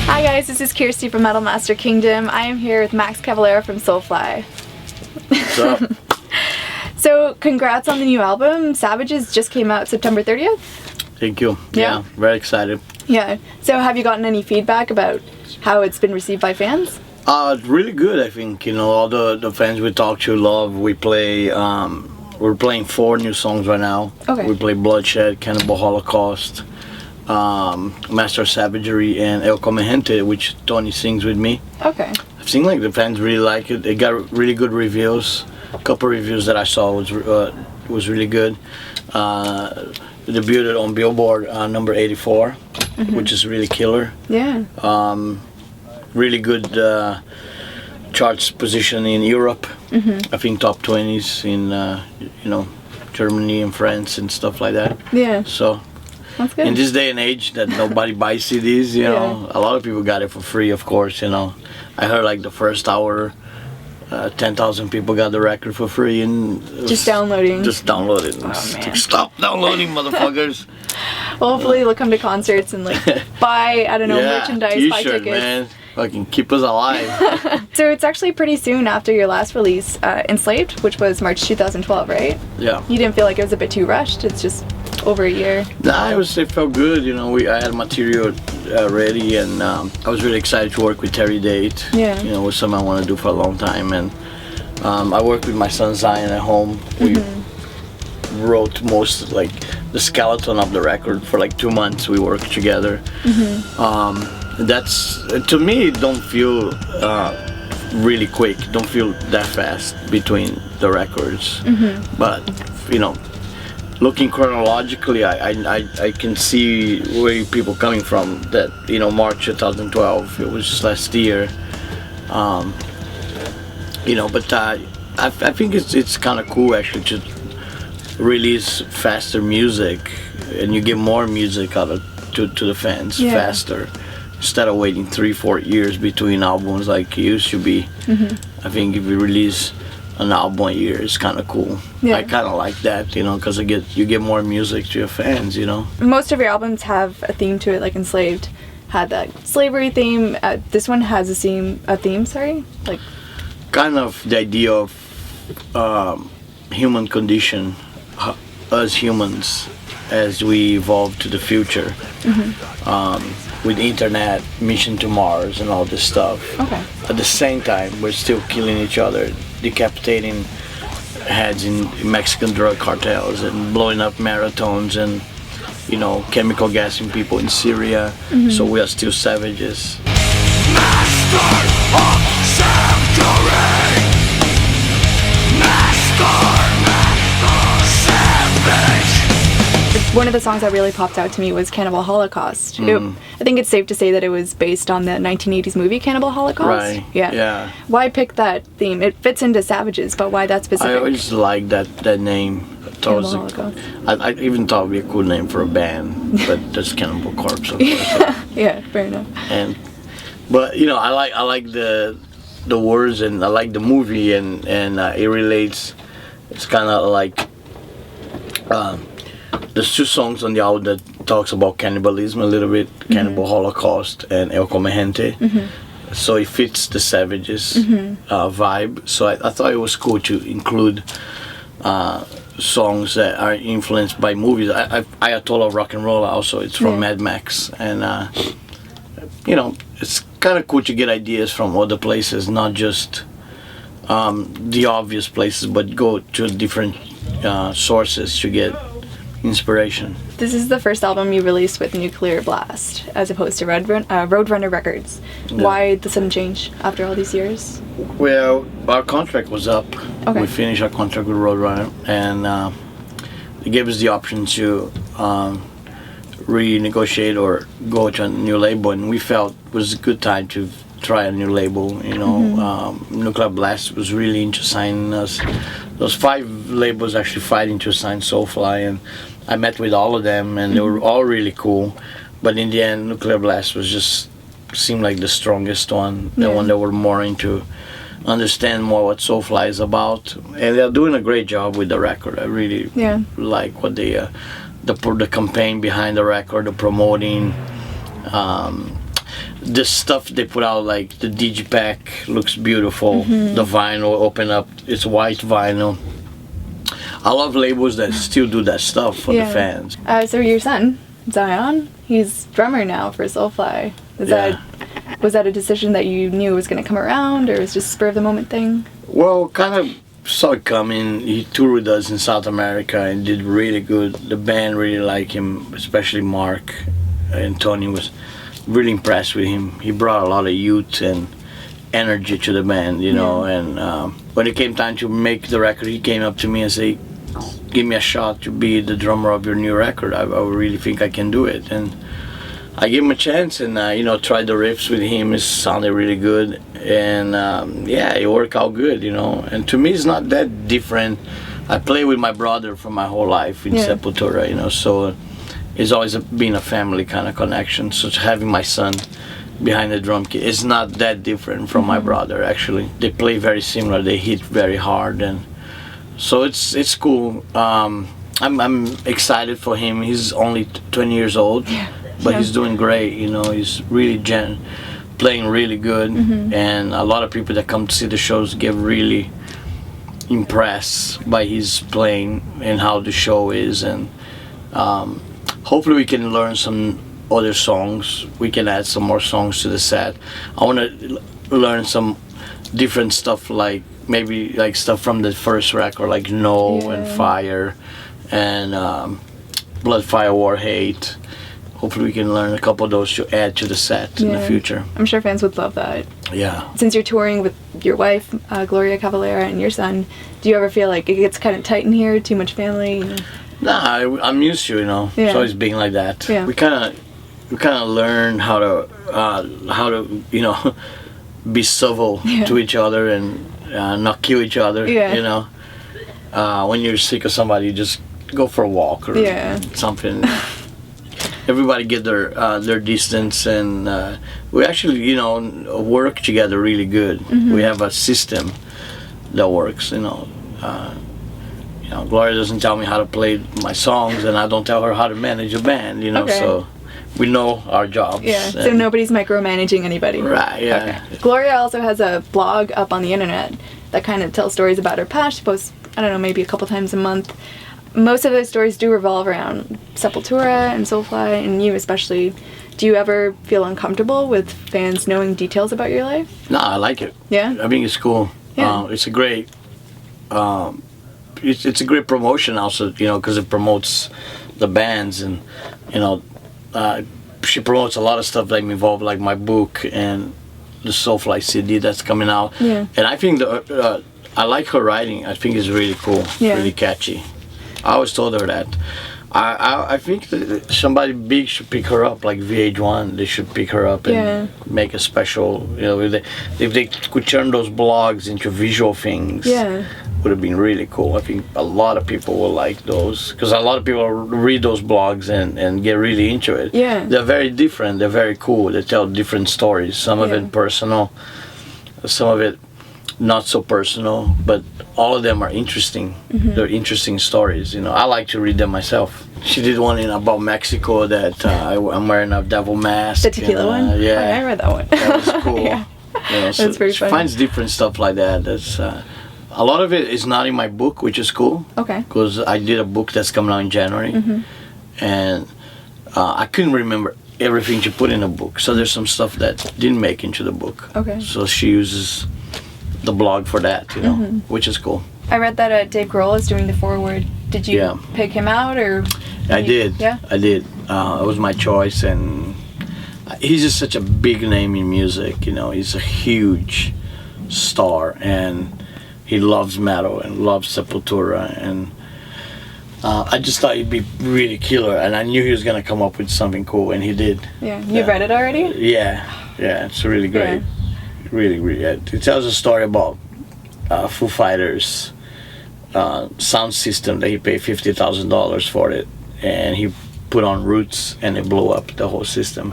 Hi guys, this is Kirsti from Metal Master Kingdom. I am here with Max Cavalera from Soulfly. What's up? So, congrats on the new album. Savages just came out September 30th. Thank you. Yeah? Very excited. Yeah. So, have you gotten any feedback about how it's been received by fans? Really good, I think. You know, all the fans we talk to love. We play, we're playing 4 new songs right now. Okay. We play Bloodshed, Cannibal Holocaust, Master Savagery, and El Comegente, which Tony sings with me. Okay. I've seen like the fans really like it. It got really good reviews. A couple reviews that I saw was really good. It debuted on Billboard number 84, which is really killer. Yeah. Really good charts position in Europe. I think top 20s in you know, Germany and France and stuff like that. Yeah. So That's good. in this day and age that nobody buys CDs, you know, a lot of people got it for free, of course. You know, I heard like the first hour, 10,000 people got the record for free and Just downloading. Just download it. Oh, man. Stop downloading, motherfuckers. Well, hopefully they'll come to concerts and like buy, I don't know, Yeah, merchandise, buy t-shirt, tickets. man. Fucking keep us alive. So it's actually pretty soon after your last release, Enslaved, which was March 2012, right? Yeah. You didn't feel like it was a bit too rushed? It's just over a year. Nah, it felt good. You know, I had material ready, and I was really excited to work with Terry Date. Yeah. You know, it was something I want to do for a long time, and I worked with my son Zion at home. We wrote most like the skeleton of the record for like 2 months. We worked together. That's to me don't feel really quick. Don't feel that fast between the records. But you know, looking chronologically, I can see where people coming from. That, you know, March 2012, it was just last year. You know, but I think it's kind of cool actually to release faster music, and you get more music out of to the fans faster, instead of waiting 3-4 years between albums like it used to be. I think if you release an album a year, it's kind of cool. I kind of like that, you know, because you get more music to your fans, you know. Most of your albums have a theme to it, like Enslaved had that slavery theme. This one has a theme, like kind of the idea of human condition, us humans, as we evolve to the future. With internet, mission to Mars, and all this stuff. Okay. At the same time, we're still killing each other, decapitating heads in Mexican drug cartels, and blowing up marathons, and, you know, chemical gassing people in Syria. So we are still savages. Master of Sanctuary. one of the songs that really popped out to me was Cannibal Holocaust. I think it's safe to say that it was based on the 1980s movie Cannibal Holocaust. Right. Yeah. Why pick that theme? It fits into Savages, but why that specific? I always liked that name. Cannibal Holocaust. I even thought it'd be a cool name for a band, but that's Cannibal Corpse, of course. Yeah, fair enough. But you know, I like the words, and I like the movie, and it relates. It's kind of like there's 2 songs on the album that talks about cannibalism a little bit, Cannibal Holocaust and El Comegente. So it fits the Savages vibe. So I thought it was cool to include songs that are influenced by movies. Ayatollah Rock and Roll also, it's from Mad Max, and you know, it's kind of cool to get ideas from other places, not just the obvious places, but go to different sources to get inspiration. This is the first album you released with Nuclear Blast, as opposed to Roadrunner Records. Yeah. Why the sudden change after all these years? Well, our contract was up. Okay. We finished our contract with Roadrunner, and it gave us the option to renegotiate or go to a new label, and we felt it was a good time to try a new label. You know, Nuclear Blast was really into signing us. Those 5 labels actually fighting to sign Soulfly, and I met with all of them, and they were all really cool. But in the end, Nuclear Blast was just seemed like the strongest one, the one that were more into understand more what Soulfly is about, and they're doing a great job with the record. I really like what they the campaign behind the record, the promoting. the stuff they put out, like the digipack looks beautiful. The vinyl open up, it's white vinyl. I love labels that still do that stuff for the fans. So your son, Zion, he's drummer now for Soulfly. Was that a decision that you knew was going to come around, or was it just a spur of the moment thing? Well, kind of saw it coming. He toured with us in South America and did really good. The band really liked him, especially Mark and Tony was really impressed with him. He brought a lot of youth and energy to the band, you know. And when it came time to make the record, he came up to me and said, "Give me a shot to be the drummer of your new record. I really think I can do it." And I gave him a chance and tried the riffs with him. It sounded really good, and it worked out good, you know. And to me, it's not that different. I play with my brother for my whole life in Sepultura, you know, so it's always been a family kind of connection. So having my son behind the drum kit is not that different from my brother. Actually, they play very similar. They hit very hard, and so it's cool. I'm excited for him. He's only 20 years old. But he's doing great, you know. He's really playing really good, and a lot of people that come to see the shows get really impressed by his playing and how the show is. And hopefully we can learn some other songs. We can add some more songs to the set. I want to learn some different stuff, like maybe like stuff from the first record, like No and Fire and Blood, Fire, War, Hate. Hopefully we can learn a couple of those to add to the set in the future. I'm sure fans would love that. Yeah. Since you're touring with your wife, Gloria Cavalera, and your son, do you ever feel like it gets kind of tight in here, too much family? Nah, I'm used to, you know. It's always being like that. Yeah. We kind of learn how to you know, be civil to each other and not kill each other. You know, when you're sick of somebody, you just go for a walk or something. Everybody get their distance, and we actually, you know, work together really good. We have a system that works, you know. Gloria doesn't tell me how to play my songs, and I don't tell her how to manage a band, you know. So we know our jobs. Yeah. So nobody's micromanaging anybody. Right. Yeah. Okay. Gloria also has a blog up on the internet that kind of tells stories about her past. She posts, I don't know, maybe a couple times a month. Most of those stories do revolve around Sepultura and Soulfly, and you especially. Do you ever feel uncomfortable with fans knowing details about your life? No, I like it. Yeah? I think it's cool. Yeah. It's a great it's a great promotion also, you know, because it promotes the bands, and, you know, she promotes a lot of stuff that involve, like my book and the Soulfly CD that's coming out. Yeah. And I think I like her writing. I think it's really cool, really catchy. I always told her that. I think that somebody big should pick her up, like VH1. They should pick her up and make a special. You know, if they could turn those blogs into visual things, would have been really cool. I think a lot of people will like those, because a lot of people read those blogs and get really into it. Yeah, they're very different. They're very cool. They tell different stories. Some of it personal, some of it not so personal, but all of them are interesting. They're interesting stories, you know. I like to read them myself. She did one about Mexico that I'm wearing a devil mask. The tequila one? Yeah. Oh, I read that one. That was cool. You know, so that's pretty she funny. finds different stuff like that. That's a lot of it is not in my book, which is cool. Okay. Because I did a book that's coming out in January, and I couldn't remember everything she put in the book. So there's some stuff that didn't make into the book. Okay. So she uses the blog for that, you know, which is cool. I read that Dave Grohl is doing the foreword. Did you pick him out, or? I did. Yeah. I did. It was my choice, and he's just such a big name in music. You know, he's a huge star, and he loves metal and loves Sepultura, and I just thought he'd be really killer, and I knew he was gonna come up with something cool, and he did. Yeah. You read it already? Yeah. Yeah. It's really great. Really, really. It tells a story about Foo Fighters sound system that he paid $50,000 for it, and he put on Roots, and it blew up the whole system.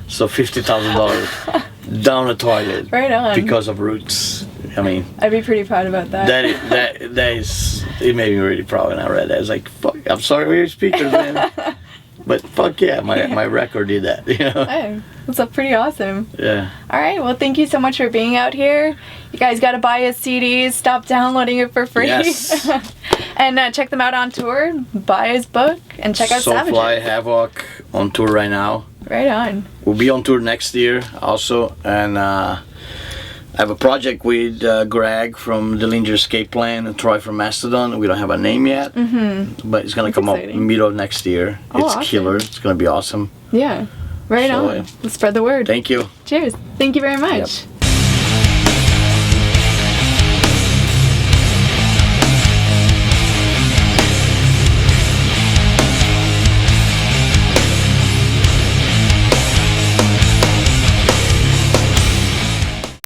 So $50,000 down the toilet, right on, because of Roots. I mean, I'd be pretty proud about that. That is, it made me really proud when I read that. I was like, fuck, I'm sorry for your speakers, man. But fuck yeah, my record did that. You know? Hey, that's pretty awesome. Yeah. All right, well, thank you so much for being out here. You guys got to buy his CDs, stop downloading it for free. Yes. And check them out on tour, buy his book, and check out Soulfly, Savages. Havoc on tour right now. Right on. We'll be on tour next year also, and I have a project with Greg from Dillinger Escape Plan and Troy from Mastodon. We don't have a name yet, but it's gonna That's come exciting. up middle of next year. Oh, It's awesome. killer. It's gonna be awesome. Yeah, right So, on. Let's spread the word. Thank you. Cheers. Thank you very much. Yep.